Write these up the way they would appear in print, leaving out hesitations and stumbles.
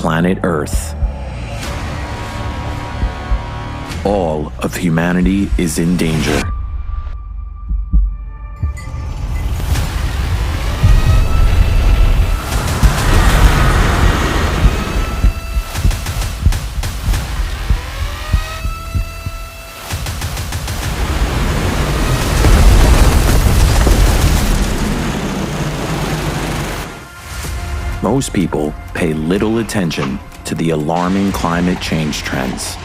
planet Earth. All of humanity is in danger. Most people pay little attention to the alarming climate change trends,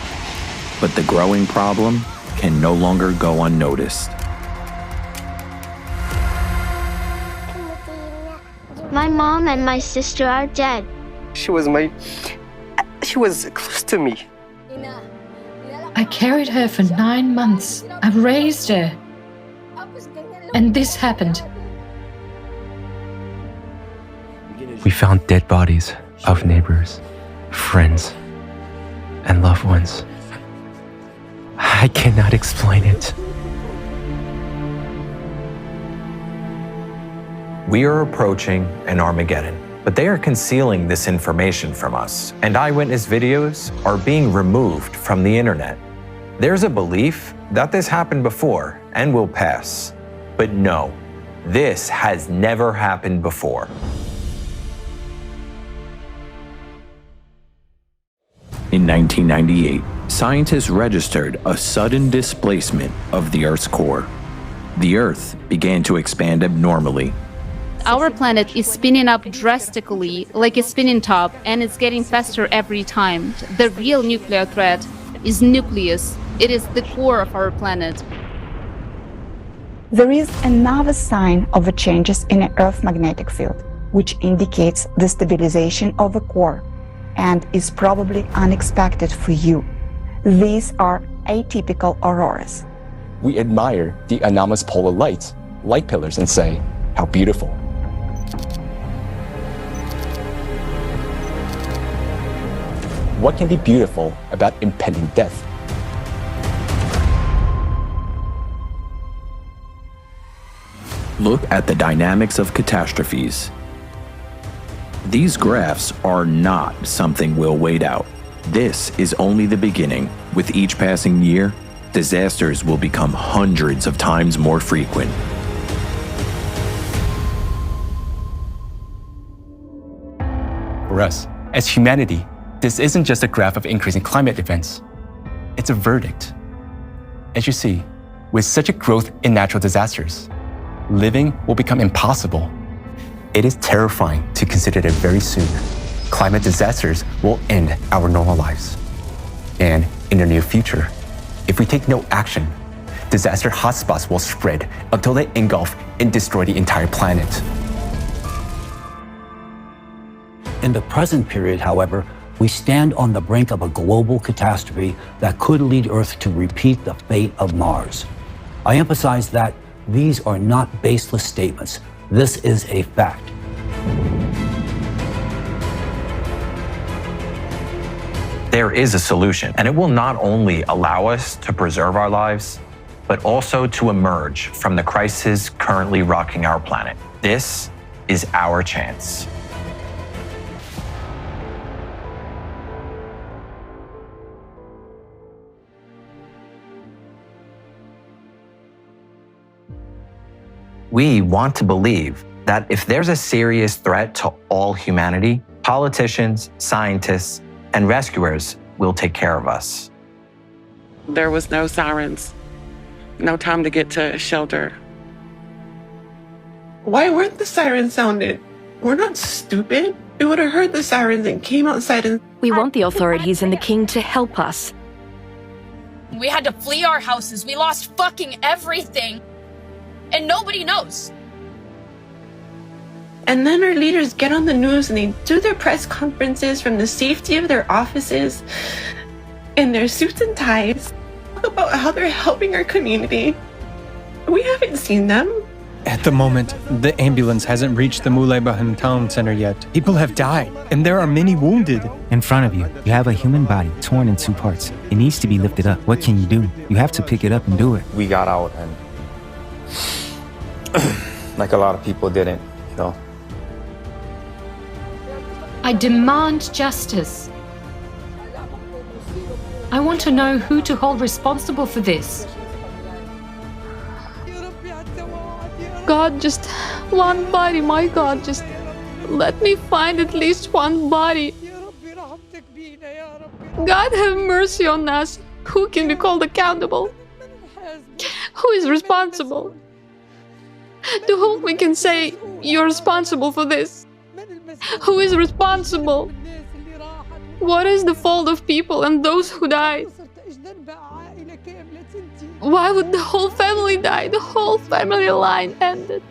but the growing problem can no longer go unnoticed. My mom and my sister are dead. She was close to me. I carried her for 9 months. I raised her. And this happened. We found dead bodies of neighbors, friends, and loved ones. I cannot explain it. We are approaching an Armageddon, but they are concealing this information from us, and eyewitness videos are being removed from the internet. There's a belief that this happened before and will pass. But no, this has never happened before. In 1998, scientists registered a sudden displacement of the Earth's core. The Earth began to expand abnormally. Our planet is spinning up drastically, like a spinning top, and it's getting faster every time. The real nuclear threat is nucleus. It is the core of our planet. There is another sign of the changes in the Earth's magnetic field, which indicates the stabilization of the core, and is probably unexpected for you. These are atypical auroras. We admire the anomalous polar light pillars and say, how beautiful. What can be beautiful about impending death? Look at the dynamics of catastrophes. These graphs are not something we'll wait out. This is only the beginning. With each passing year, disasters will become hundreds of times more frequent. For us, as humanity, this isn't just a graph of increasing climate events. It's a verdict. As you see, with such a growth in natural disasters, living will become impossible. It is terrifying to consider that very soon, climate disasters will end our normal lives. And in the near future, if we take no action, disaster hotspots will spread until they engulf and destroy the entire planet. In the present period, however, we stand on the brink of a global catastrophe that could lead Earth to repeat the fate of Mars. I emphasize that these are not baseless statements. This is a fact. There is a solution, and it will not only allow us to preserve our lives, but also to emerge from the crisis currently rocking our planet. This is our chance. We want to believe that if there's a serious threat to all humanity, politicians, scientists, and rescuers will take care of us. There was no sirens, no time to get to shelter. Why weren't the sirens sounded? We're not stupid. We would have heard the sirens and came outside and... We want the authorities and the king to help us. We had to flee our houses. We lost fucking everything. And nobody knows. And then our leaders get on the news and they do their press conferences from the safety of their offices in their suits and ties, talk about how they're helping our community. We haven't seen them. At the moment, the ambulance hasn't reached the Muleybahan town center yet. People have died, and there are many wounded. In front of you, you have a human body torn in 2 parts. It needs to be lifted up. What can you do? You have to pick it up and do it. We got out and like a lot of people didn't, you know. I demand justice. I want to know who to hold responsible for this. God, just one body, my God, just let me find at least one body. God have mercy on us. Who can be called accountable? Who is responsible? To whom we can say, you're responsible for this? Who is responsible? What is the fault of people and those who died? Why would the whole family die? The whole family line ended.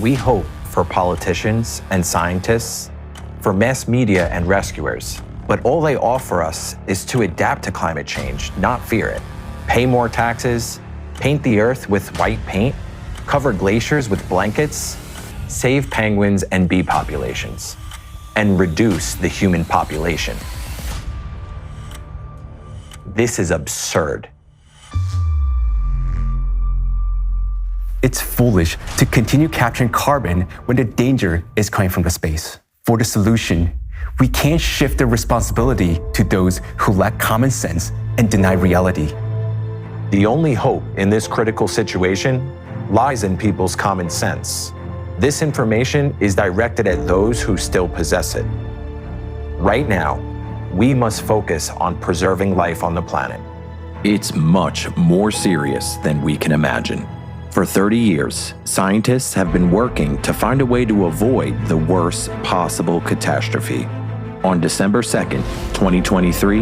We hope for politicians and scientists, for mass media and rescuers, but all they offer us is to adapt to climate change, not fear it. Pay more taxes, paint the earth with white paint, cover glaciers with blankets, save penguins and bee populations, and reduce the human population. This is absurd. It's foolish to continue capturing carbon when the danger is coming from the space. For the solution, we can't shift the responsibility to those who lack common sense and deny reality. The only hope in this critical situation lies in people's common sense. This information is directed at those who still possess it. Right now, we must focus on preserving life on the planet. It's much more serious than we can imagine. For 30 years, scientists have been working to find a way to avoid the worst possible catastrophe. On December 2nd, 2023,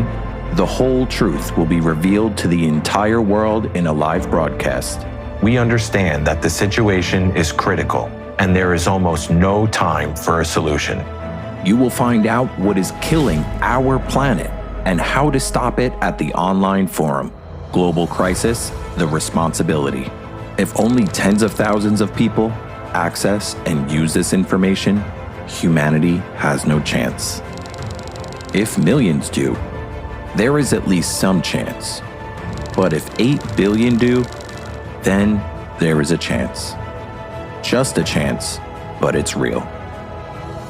the whole truth will be revealed to the entire world in a live broadcast. We understand that the situation is critical, and there is almost no time for a solution. You will find out what is killing our planet and how to stop it at the online forum, Global Crisis: The Responsibility. If only tens of thousands of people access and use this information, humanity has no chance. If millions do, there is at least some chance. But if 8 billion do, then there is a chance. Just a chance, but it's real.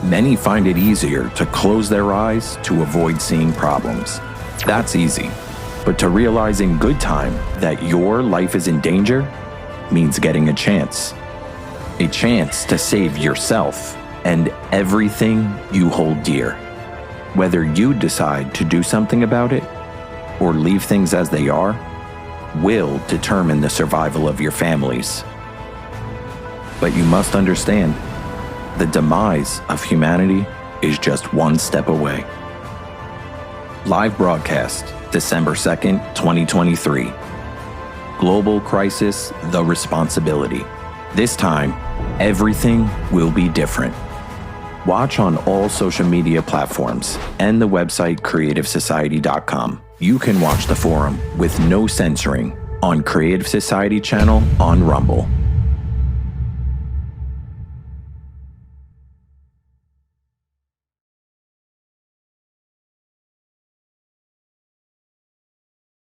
Many find it easier to close their eyes to avoid seeing problems. That's easy. But to realize in good time that your life is in danger means getting a chance to save yourself and everything you hold dear. Whether you decide to do something about it or leave things as they are will determine the survival of your families. But you must understand, the demise of humanity is just one step away. Live broadcast, December 2nd, 2023. Global Crisis: The Responsibility. This time, everything will be different. Watch on all social media platforms and the website creativesociety.com. You can watch the forum with no censoring on Creative Society channel on Rumble.